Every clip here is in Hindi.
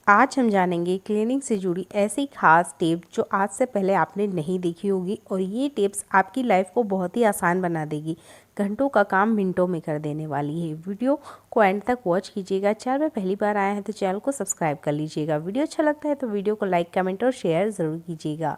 आज हम जानेंगे क्लीनिंग से जुड़ी ऐसी खास टिप्स जो आज से पहले आपने नहीं देखी होगी और ये टिप्स आपकी लाइफ को बहुत ही आसान बना देगी। घंटों का काम मिनटों में कर देने वाली है। वीडियो को एंड तक वॉच कीजिएगा। चैनल में पहली बार आए हैं तो चैनल को सब्सक्राइब कर लीजिएगा। वीडियो अच्छा लगता है तो वीडियो को लाइक, कमेंट और शेयर ज़रूर कीजिएगा।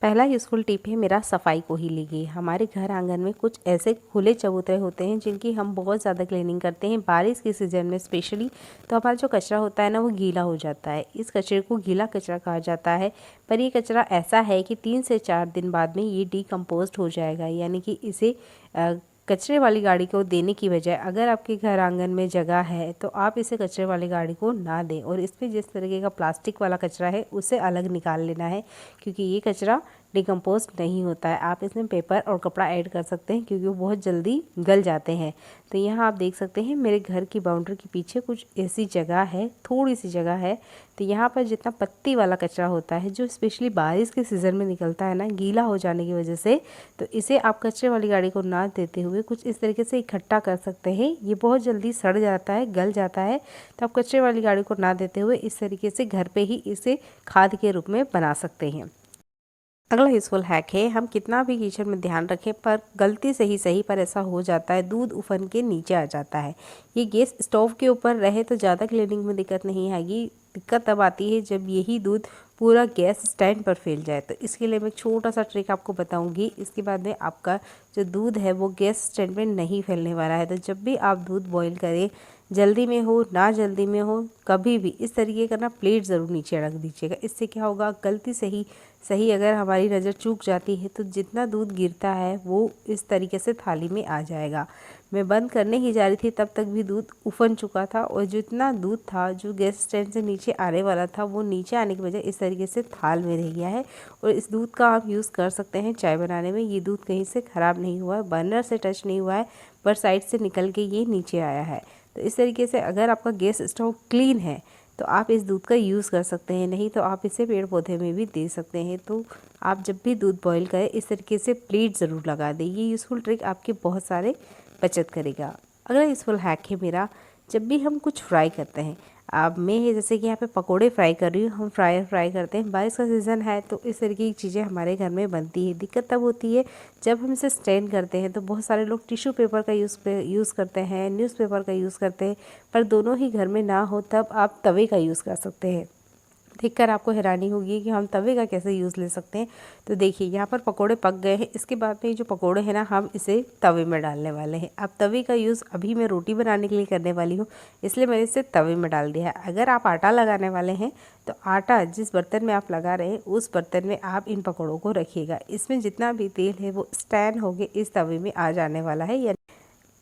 पहला यूज़फुल टिप है मेरा सफाई को ही लीजिए। हमारे घर आंगन में कुछ ऐसे खुले चबूतरे होते हैं जिनकी हम बहुत ज़्यादा क्लीनिंग करते हैं बारिश के सीज़न में स्पेशली। तो हमारा जो कचरा होता है ना वो गीला हो जाता है। इस कचरे को गीला कचरा कहा जाता है। पर ये कचरा ऐसा है कि 3 से 4 दिन बाद में ये डिकम्पोस्ट हो जाएगा, यानी कि इसे कचरे वाली गाड़ी को देने की बजाय अगर आपके घर आंगन में जगह है तो आप इसे कचरे वाली गाड़ी को ना दें और इस पर जिस तरीके का प्लास्टिक वाला कचरा है उसे अलग निकाल लेना है, क्योंकि ये कचरा डिकम्पोस्ट नहीं होता है। आप इसमें पेपर और कपड़ा ऐड कर सकते हैं क्योंकि वो बहुत जल्दी गल जाते हैं। तो यहाँ आप देख सकते हैं मेरे घर की बाउंड्री के पीछे कुछ ऐसी जगह है, थोड़ी सी जगह है। तो यहाँ पर जितना पत्ती वाला कचरा होता है जो स्पेशली बारिश के सीज़न में निकलता है ना गीला हो जाने की वजह से, तो इसे आप कचरे वाली गाड़ी को ना देते हुए कुछ इस तरीके से इकट्ठा कर सकते हैं। ये बहुत जल्दी सड़ जाता है, गल जाता है। तो आप कचरे वाली गाड़ी को ना देते हुए इस तरीके से घर पे ही इसे खाद के रूप में बना सकते हैं। अगला यूज़फुल हैक है, हम कितना भी किचन में ध्यान रखें पर गलती से ही सही पर ऐसा हो जाता है, दूध उफन के नीचे आ जाता है। ये गैस स्टोव के ऊपर रहे तो ज़्यादा क्लीनिंग में दिक्कत नहीं आएगी। दिक्कत तब आती है जब यही दूध पूरा गैस स्टैंड पर फैल जाए। तो इसके लिए मैं छोटा सा ट्रिक आपको बताऊंगी। इसके बाद में आपका जो दूध है वो गैस स्टैंड में नहीं फैलने वाला है। तो जब भी आप दूध बॉईल करें, जल्दी में हो ना जल्दी में हो, कभी भी इस तरीके का ना प्लेट ज़रूर नीचे रख दीजिएगा। इससे क्या होगा, गलती से ही सही अगर हमारी नज़र चूक जाती है तो जितना दूध गिरता है वो इस तरीके से थाली में आ जाएगा। मैं बंद करने ही जा रही थी तब तक भी दूध उफन चुका था और जितना दूध था जो गैस स्टैंड से नीचे आने वाला था वो नीचे आने की वजह इस तरीके से थाल में रह गया है। और इस दूध का आप यूज़ कर सकते हैं चाय बनाने में। ये दूध कहीं से ख़राब नहीं हुआ है, बर्नर से टच नहीं हुआ है, पर साइड से निकल के ये नीचे आया है। तो इस तरीके से अगर आपका गैस स्टोव क्लीन है तो आप इस दूध का यूज़ कर सकते हैं, नहीं तो आप इसे पेड़ पौधे में भी दे सकते हैं। तो आप जब भी दूध बॉईल करें इस तरीके से प्लेट ज़रूर लगा दें। ये यूज़फुल ट्रिक आपके बहुत सारे बचत करेगा। अगला यूज़फुल हैक है मेरा, जब भी हम कुछ फ्राई करते हैं, अब मैं जैसे कि यहाँ पे पकोड़े फ्राई कर रही हूँ, हम फ्राई करते हैं, बारिश का सीज़न है तो इस तरीके की चीज़ें हमारे घर में बनती है। दिक्कत तब होती है जब हम इसे स्टैंड करते हैं। तो बहुत सारे लोग टिश्यू पेपर का यूज़ करते हैं, न्यूज़पेपर का यूज़ करते हैं, पर दोनों ही घर में ना हो तब आप तवे का यूज़ कर सकते हैं। देखकर आपको हैरानी होगी कि हम तवे का कैसे यूज़ ले सकते हैं। तो देखिए यहाँ पर पकोड़े पक गए हैं। इसके बाद में जो पकोड़े हैं ना हम इसे तवे में डालने वाले हैं। अब तवे का यूज़ अभी मैं रोटी बनाने के लिए करने वाली हूँ, इसलिए मैंने इसे तवे में डाल दिया है। अगर आप आटा लगाने वाले हैं तो आटा जिस बर्तन में आप लगा रहे हैं उस बर्तन में आप इन पकौड़ों को रखिएगा। इसमें जितना भी तेल है वो स्टैंड होके इस तवे में आ जाने वाला है।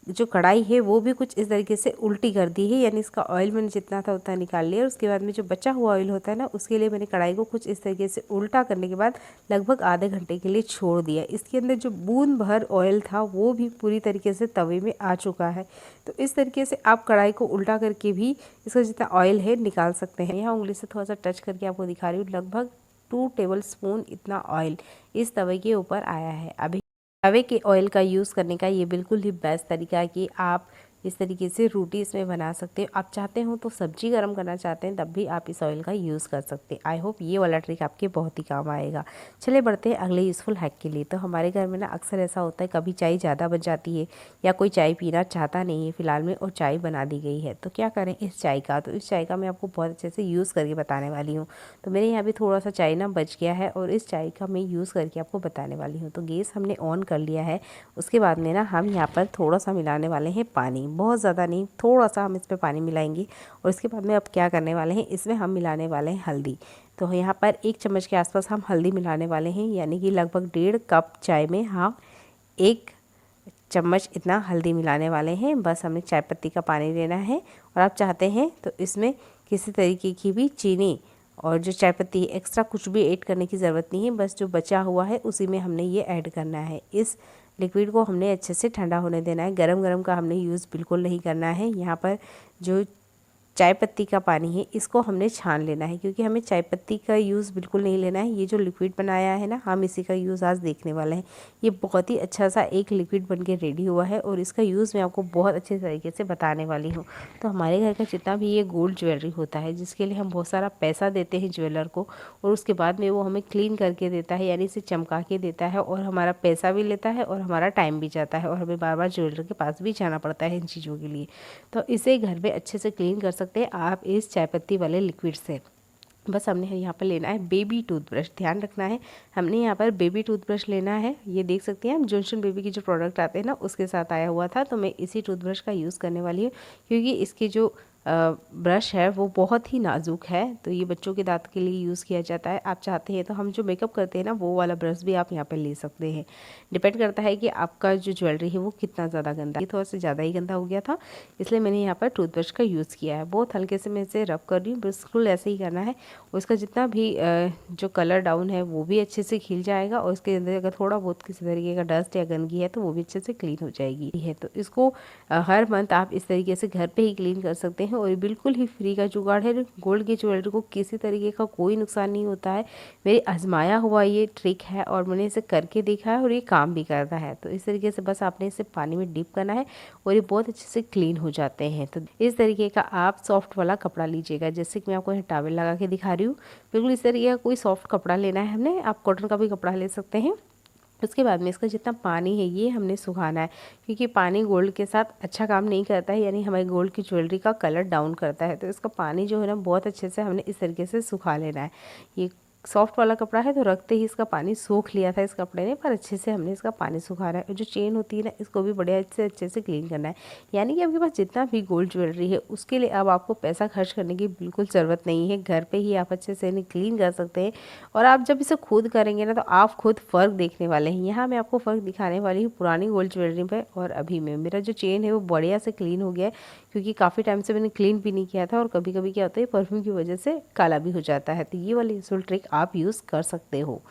जो कढ़ाई है वो भी कुछ इस तरीके से उल्टी कर दी है, यानी इसका ऑयल मैंने जितना था उतना निकाल लिया। और उसके बाद में जो बचा हुआ ऑयल होता है ना उसके लिए मैंने कढ़ाई को कुछ इस तरीके से उल्टा करने के बाद लगभग आधे घंटे के लिए छोड़ दिया। इसके अंदर जो बूंद भर ऑयल था वो भी पूरी तरीके से तवे में आ चुका है। तो इस तरीके से आप कढ़ाई को उल्टा करके भी इसका जितना ऑयल है निकाल सकते हैं। यहाँ उंगली से थोड़ा सा टच करके आपको दिखा रही हूँ, लगभग 2 टेबल स्पून इतना ऑयल इस तवे के ऊपर आया है। अभी तवे के ऑयल का यूज़ करने का ये बिल्कुल ही बेस्ट तरीका है कि आप इस तरीके से रोटी इसमें बना सकते हो। आप चाहते हो तो सब्जी गर्म करना चाहते हैं तब भी आप इस ऑयल का यूज़ कर सकते हैं। आई होप ये वाला ट्रिक आपके बहुत ही काम आएगा। चलिए बढ़ते हैं अगले यूज़फुल हैक के लिए। तो हमारे घर में ना अक्सर ऐसा होता है कभी चाय ज़्यादा बच जाती है या कोई चाय पीना चाहता नहीं है फ़िलहाल में और चाय बना दी गई है, तो क्या करें इस चाय का। तो इस चाय का मैं आपको बहुत अच्छे से यूज़ करके बताने वाली हूँ। तो मेरे यहाँ भी थोड़ा सा चाय ना बच गया है और इस चाय का मैं यूज़ करके आपको बताने वाली हूँ। तो गैस हमने ऑन कर लिया है। उसके बाद में ना हम यहाँ पर थोड़ा सा मिलाने वाले हैं पानी, बहुत ज़्यादा नहीं, थोड़ा सा हम इस पर पानी मिलाएंगे। और इसके बाद में अब क्या करने वाले हैं, इसमें हम मिलाने वाले हैं हल्दी। तो यहाँ पर 1 चम्मच के आसपास हम हल्दी मिलाने वाले हैं, यानी कि लगभग 1.5 कप चाय में हम 1 चम्मच इतना हल्दी मिलाने वाले हैं। बस हमें चाय पत्ती का पानी लेना है और आप चाहते हैं तो इसमें किसी तरीके की भी चीनी और जो चाय पत्ती एक्स्ट्रा कुछ भी ऐड करने की ज़रूरत नहीं है। बस जो बचा हुआ है उसी में हमने ये ऐड करना है। इस लिक्विड को हमने अच्छे से ठंडा होने देना है। गरम गरम का हमने यूज़ बिल्कुल नहीं करना है। यहाँ पर जो चाय पत्ती का पानी है, इसको हमने छान लेना है, क्योंकि हमें चाय पत्ती का यूज़ बिल्कुल नहीं लेना है। ये जो लिक्विड बनाया है ना, हम इसी का यूज़ आज देखने वाले हैं। ये बहुत ही अच्छा सा एक लिक्विड बन के रेडी हुआ है और इसका यूज़ मैं आपको बहुत अच्छे तरीके से बताने वाली हूँ। तो हमारे घर का जितना भी ये गोल्ड ज्वेलरी होता है, जिसके लिए हम बहुत सारा पैसा देते हैं ज्वेलर को, और उसके बाद में वो हमें क्लीन करके देता है, यानी इसे चमका के देता है, और हमारा पैसा भी लेता है और हमारा टाइम भी जाता है, और हमें बार बार ज्वेलर के पास भी जाना पड़ता है इन चीज़ों के लिए। तो इसे घर में अच्छे से क्लीन कर सकते हैं आप इस चाय पत्ती वाले लिक्विड से। बस हमने यहाँ पर लेना है बेबी टूथब्रश। ध्यान रखना है, हमने यहाँ पर बेबी टूथब्रश लेना है। ये देख सकते हैं हम जॉनसन बेबी के जो प्रोडक्ट आते हैं ना, उसके साथ आया हुआ था, तो मैं इसी टूथब्रश का यूज़ करने वाली हूँ, क्योंकि इसकी जो ब्रश है वो बहुत ही नाजुक है। तो ये बच्चों के दांत के लिए यूज़ किया जाता है। आप चाहते हैं तो हम जो मेकअप करते हैं ना, वो वाला ब्रश भी आप यहाँ पर ले सकते हैं। डिपेंड करता है कि आपका जो ज्वेलरी है वो कितना ज़्यादा गंदा है। ये थोड़ा सा ज़्यादा ही गंदा हो गया था, इसलिए मैंने यहाँ पर टूथब्रश का यूज़ किया है। बहुत हल्के से मैं इसे रब कर रही हूँ, बिल्कुल ऐसे ही करना है। उसका जितना भी जो कलर डाउन है वो भी अच्छे से खिल जाएगा, और इसके अंदर अगर थोड़ा बहुत किसी तरीके का डस्ट या गंदगी है तो वो भी अच्छे से क्लीन हो जाएगी। है तो इसको हर मंथ आप इस तरीके से घर पे ही क्लीन कर सकते हैं, और ये बिल्कुल ही फ्री का जुगाड़ है। गोल्ड की ज्वेलरी को किसी तरीके का कोई नुकसान नहीं होता है। मेरी आजमाया हुआ ये ट्रिक है और मैंने इसे करके देखा है और ये काम भी करता है। तो इस तरीके से बस आपने इसे पानी में डिप करना है और ये बहुत अच्छे से क्लीन हो जाते हैं। तो इस तरीके का आप सॉफ्ट वाला कपड़ा लीजिएगा, जैसे कि मैं आपको यहाँ टॉवल लगा के दिखा रही हूँ। बिल्कुल इस तरीके का कोई सॉफ्ट कपड़ा लेना है हमने, आप कॉटन का भी कपड़ा ले सकते हैं। उसके बाद में इसका जितना पानी है ये हमने सुखाना है, क्योंकि पानी गोल्ड के साथ अच्छा काम नहीं करता है, यानी हमारी गोल्ड की ज्वेलरी का कलर डाउन करता है। तो इसका पानी जो है ना, बहुत अच्छे से हमने इस तरीके से सुखा लेना है। ये सॉफ्ट वाला कपड़ा है, तो रखते ही इसका पानी सूख लिया था इस कपड़े ने, पर अच्छे से हमने इसका पानी सुखाना है। और जो चेन होती है ना, इसको भी बड़े अच्छे से क्लीन करना है। यानी कि आपके पास जितना भी गोल्ड ज्वेलरी है उसके लिए अब आपको पैसा खर्च करने की बिल्कुल ज़रूरत नहीं है। घर पे ही आप अच्छे से इन्हें क्लीन कर सकते हैं, और आप जब इसे खुद करेंगे ना, तो आप खुद फ़र्क देखने वाले हैं। यहाँ मैं आपको फ़र्क दिखाने वाली हूँ पुरानी गोल्ड ज्वेलरी पे और अभी में। मेरा जो चेन है वो बढ़िया से क्लीन हो गया है, क्योंकि काफ़ी टाइम से मैंने क्लीन भी नहीं किया था, और कभी कभी क्या होता है परफ्यूम की वजह से काला भी हो जाता है। तो ये वाली यूजफुल ट्रिक आप यूज़ कर सकते हो।